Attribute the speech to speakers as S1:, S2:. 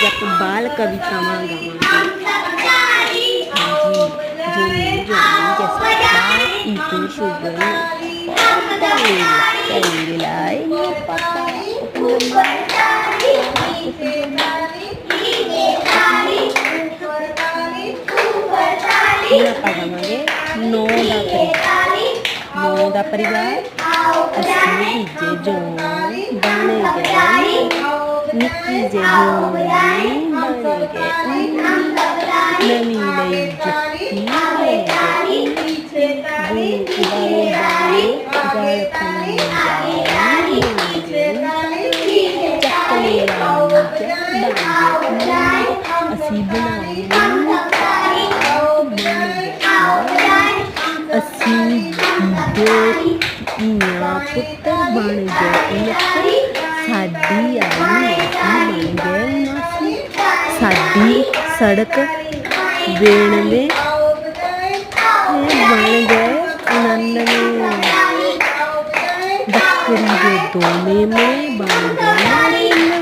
S1: ਆਪਾਂ ਬਾਲ ਕਵਿਤਾਵਾਂ ਗਾਵਾਂਗੇ। ਹਾਂਜੀ, Johnny Johnny yes papa eating sugar telling lie papa open your ਹੁਣ ਆਪਾਂ ਗਾਵਾਂਗੇ ਨੌ ਦਾ ਪਰਿਵਾਰ ਅਸੀਂ ਬੀਜੇ ਜੋਂ ਬਣ ਗਏ ਨਿੱਕੀ ਜਿਹੀ ਬਣ ਗਏ ਨਵੀਂ ਲਈ ਜੁੱਤੀ ਲੈ ਗਏ ਬੂਟ ਵਾਲੇ ਗਲ ਖੰਨ ਜਾਏ ਚੱਕਲੇ ਅਸੀਂ ਬਣਾਏ ਅਸੀਂ ਦੇ ਧੀਆਂ ਪੁੱਤਰ ਬਣ ਗਏ ਸਾਡੀ ਆਈ ਬਣ ਗਏ ਸਾਡੀ ਸੜਕ ਵੇਣਵੇ ਬਣ ਗਏ ਨੰਨਵੇਂ ਬੱਕਰੀ ਦੇ ਦੋ ਮੇਮਣੇ ਬਣ ਗਏ